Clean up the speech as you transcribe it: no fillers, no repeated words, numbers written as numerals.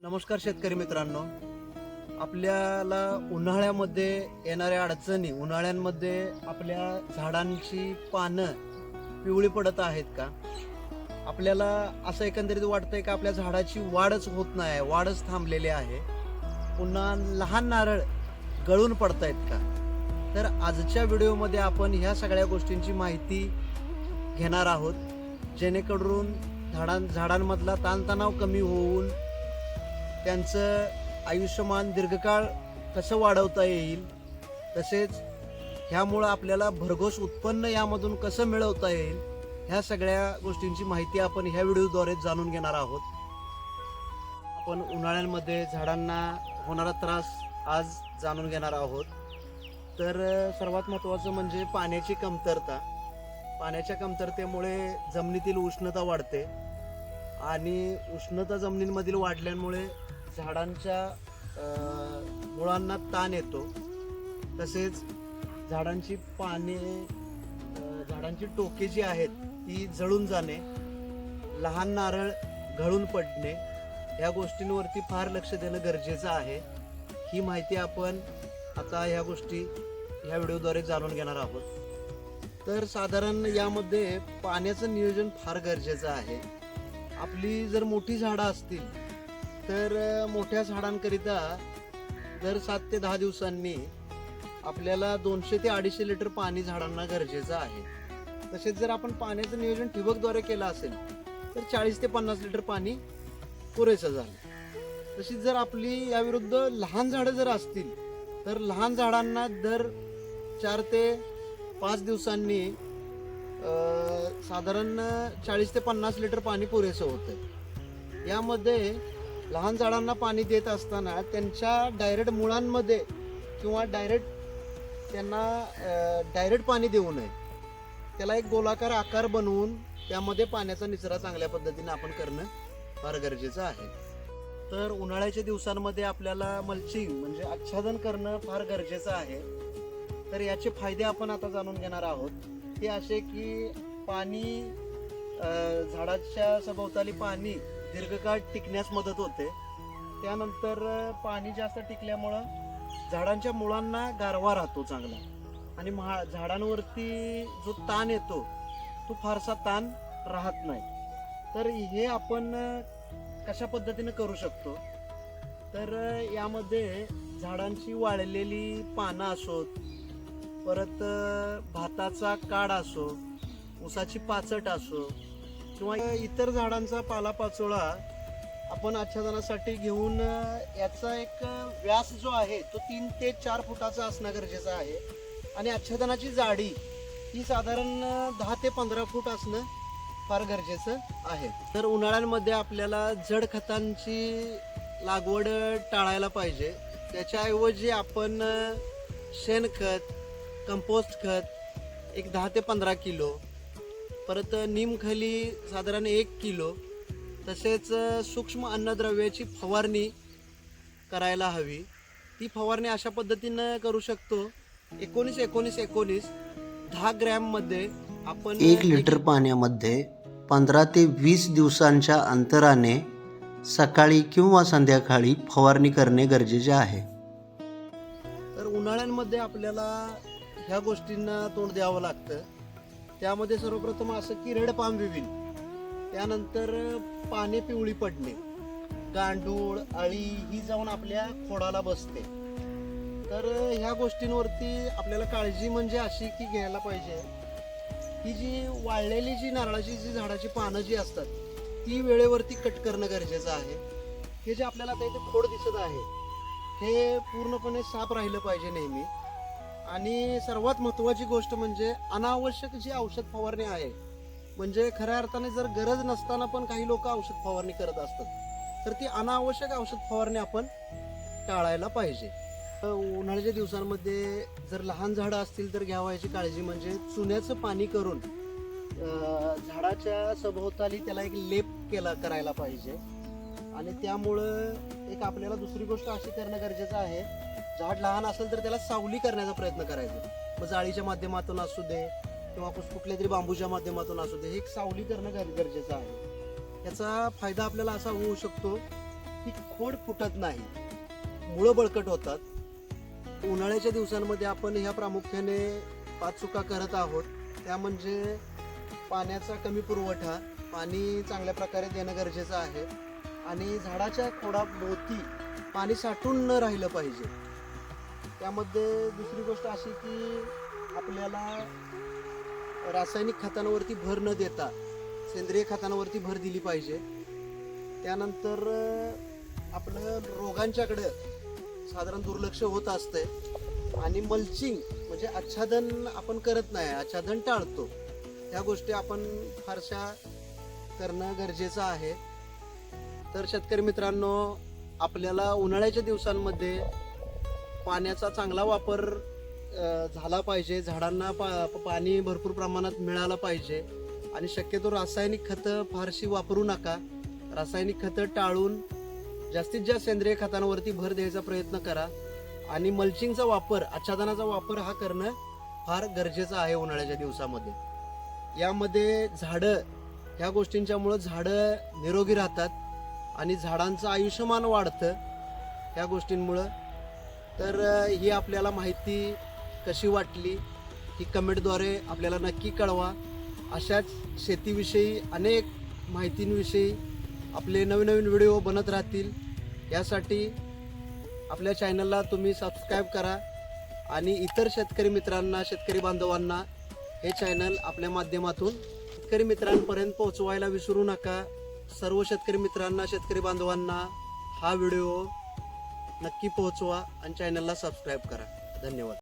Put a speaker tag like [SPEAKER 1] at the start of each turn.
[SPEAKER 1] नमस्कार शेतकरी मित्रांनो, आपल्याला उन्हाळ्यामध्ये येणाऱ्या अडचणी, उन्हाळ्यांमध्ये आपल्या झाडांची पानं पिवळी पडत आहेत का? आपल्याला असं एकंदरीत वाटतंय का आपल्या झाडाची वाढच होत नाही, वाढच थांबलेली आहे, पुन्हा लहान नारळ गळून पडतायत का? तर आजच्या व्हिडिओमध्ये आपण ह्या सगळ्या गोष्टींची माहिती घेणार आहोत, जेणेकरून झाडांमधला ताणतणाव कमी होऊन त्यांचं आयुष्यमान दीर्घकाळ कसं वाढवता येईल, तसेच ह्यामुळं आपल्याला भरघोस उत्पन्न यामधून कसं मिळवता येईल, ह्या सगळ्या गोष्टींची माहिती आपण ह्या व्हिडिओद्वारे जाणून घेणार आहोत. आपण उन्हाळ्यांमध्ये झाडांना होणारा त्रास आज जाणून घेणार आहोत. तर सर्वात महत्त्वाचं म्हणजे पाण्याची कमतरता. पाण्याच्या कमतरतेमुळे जमिनीतील उष्णता वाढते आणि उष्णता जमिनींमधील वाढल्यामुळे झाडांच्या मुळांना ताण येतो. तसेच झाडांची पाने, झाडांची टोके जी आहेत ती जळून जाणे, लहान नारळ गळून पडणे, या गोष्टींवरती फार लक्ष देणं गरजेचं आहे. ही माहिती आपण आता ह्या गोष्टी ह्या व्हिडिओद्वारे जाणून घेणार आहोत. तर साधारण यामध्ये पाण्याचं नियोजन फार गरजेचं आहे. आपली जर मोठी झाडं असतील तर मोठ्या झाडांकरिता दर 7 ते 10 दिवसांनी आपल्याला 200 ते 250 लिटर पाणी झाडांना गरजेचं आहे. तसेच जर आपण पाण्याचं नियोजन ठिबकद्वारे केलं असेल तर 40 ते 50 लिटर पाणी पुरेसं झालं. तशीच जर आपली याविरुद्ध लहान झाडं जर असतील तर लहान झाडांना दर 4 ते 5 दिवसांनी साधारण 40 ते 50 लिटर पाणी पुरेसं होतं. यामध्ये लहान झाडांना पाणी देत असताना त्यांच्या डायरेक्ट मुळांमध्ये किंवा डायरेक्ट पाणी देऊ नये. त्याला एक गोलाकार आकार बनवून त्यामध्ये पाण्याचा निचरा चांगल्या पद्धतीने आपण करणं फार गरजेचं आहे. तर उन्हाळ्याच्या दिवसांमध्ये आपल्याला मल्चिंग म्हणजे आच्छादन करणं फार गरजेचं आहे. तर याचे फायदे आपण आता जाणून घेणार आहोत. ते असे की पाणी, झाडाच्या सभोवताली पाणी दीर्घकाळ टिकण्यास मदत होते. त्यानंतर पाणी जास्त टिकल्यामुळं झाडांच्या मुळांना गारवा राहतो चांगला आणि झाडांवरती जो ताण येतो तो फारसा ताण राहत नाही. तर हे आपण कशा पद्धतीने करू शकतो, तर यामध्ये झाडांची वाळलेली पानं असोत, परत भाताचा काड असो, ऊसाची पाचट असो किंवा इतर झाडांचा पालापाचोळा आपण आच्छादनासाठी घेऊन याचा एक व्यास जो आहे तो 3 ते 4 फुटाचा असणं गरजेचं आहे आणि आच्छादनाची जाडी ही साधारण 10 ते 15 फूट असणं फार गरजेचं आहे. तर उन्हाळ्यांमध्ये आपल्याला जड खतांची लागवड टाळायला पाहिजे. त्याच्याऐवजी आपण शेणखत, कंपोस्ट खत एक 10 ते 15 किलो, परत निमखली साधारण 1 किलो, तसेच सूक्ष्म अन्नद्रव्याची फवारणी करायला हवी. ती फवारणी अशा पद्धतीनं करू शकतो. 19-19-19 10 ग्रॅममध्ये आपण
[SPEAKER 2] 1 लिटर पाण्यामध्ये 15 ते 20 दिवसांच्या अंतराने सकाळी किंवा संध्याकाळी फवारणी करणे गरजेचे आहे.
[SPEAKER 1] तर उन्हाळ्यांमध्ये आपल्याला ह्या गोष्टींना तोंड द्यावं लागतं. त्यामध्ये सर्वप्रथम असं की रेड पाम विविल, त्यानंतर पाने पिवळी पडणे, गांडूळ, अळी ही जाऊन आपल्या खोडाला बसते. तर ह्या गोष्टींवरती आपल्याला काळजी म्हणजे अशी की घ्यायला पाहिजे की जी वाळलेली जी नारळाची जी झाडाची पानं जी असतात ती वेळेवरती कट करणं गरजेचं आहे. हे जे आपल्याला आता इथे खोड दिसत आहे हे पूर्णपणे साफ राहिलं पाहिजे नेहमी. आणि सर्वात महत्त्वाची गोष्ट म्हणजे अनावश्यक जी औषध फवारणी आहे, म्हणजे खऱ्या अर्थाने जर गरज नसताना पण काही लोक औषध फवारणी करत असतात, तर ती अनावश्यक औषध फवारणी आपण टाळायला पाहिजे. उन्हाळ्याच्या दिवसांमध्ये जर लहान झाडं असतील तर घ्यावयाची काळजी म्हणजे चुन्याचं पाणी करून झाडाच्या सभोवताली त्याला एक लेप करायला पाहिजे. आणि त्यामुळं एक आपल्याला दुसरी गोष्ट अशी करणं गरजेचं आहे, झाड लहान असेल तर त्याला सावली करण्याचा प्रयत्न करायचा. मग जाळीच्या माध्यमातून असू दे किंवा कुठल्या तरी बांबूच्या माध्यमातून असू दे, हे एक सावली करणं गरजेचं आहे. याचा फायदा आपल्याला असा होऊ शकतो ही खोड फुटत नाही, मुळं बळकट होतात. उन्हाळ्याच्या दिवसांमध्ये आपण ह्या प्रामुख्याने 5 चुका करत आहोत. त्या म्हणजे पाण्याचा कमी पुरवठा, पाणी चांगल्या प्रकारे देणं गरजेचं आहे आणि झाडाच्या खोडाभोवती पाणी साठून न राहिलं पाहिजे. त्यामध्ये दुसरी गोष्ट अशी की आपल्याला रासायनिक खतांवरती भर न देता सेंद्रिय खतांवरती भर दिली पाहिजे. त्यानंतर आपलं रोगांच्याकडे साधारण दुर्लक्ष होत असतंय आणि मल्चिंग म्हणजे आच्छादन आपण करत नाही, आच्छादन टाळतो. ह्या गोष्टी आपण फारशा करणं गरजेचं आहे. तर शेतकरी मित्रांनो, आपल्याला उन्हाळ्याच्या दिवसांमध्ये पाण्याचा चांगला वापर झाला पाहिजे. झाडांना पाणी भरपूर प्रमाणात मिळालं पाहिजे आणि शक्यतो रासायनिक खतं फारशी वापरू नका. रासायनिक खतं टाळून जास्तीत जास्त सेंद्रिय खतांवरती भर द्यायचा प्रयत्न करा आणि मल्चिंगचा वापर, आच्छादनाचा वापर हा करणं फार गरजेचं आहे उन्हाळ्याच्या दिवसामध्ये. यामध्ये झाडं, ह्या गोष्टींच्यामुळं झाडं निरोगी राहतात आणि झाडांचं आयुष्यमान वाढतं ह्या गोष्टींमुळं. तर ही आपल्याला माहिती कशी वाटली ही कमेंटद्वारे आपल्याला नक्की कळवा. अशाच शेतीविषयी अनेक माहितींविषयी आपले नवीन व्हिडिओ बनत राहतील. यासाठी आपल्या चॅनलला तुम्ही सबस्क्राईब करा आणि इतर शेतकरी मित्रांना, शेतकरी बांधवांना हे चॅनल आपल्या माध्यमातून शेतकरी मित्रांपर्यंत पोहोचवायला विसरू नका. सर्व शेतकरी मित्रांना, शेतकरी बांधवांना हा व्हिडिओ नक्की पोहोचवा आणि चॅनलला सबस्क्राईब करा. धन्यवाद.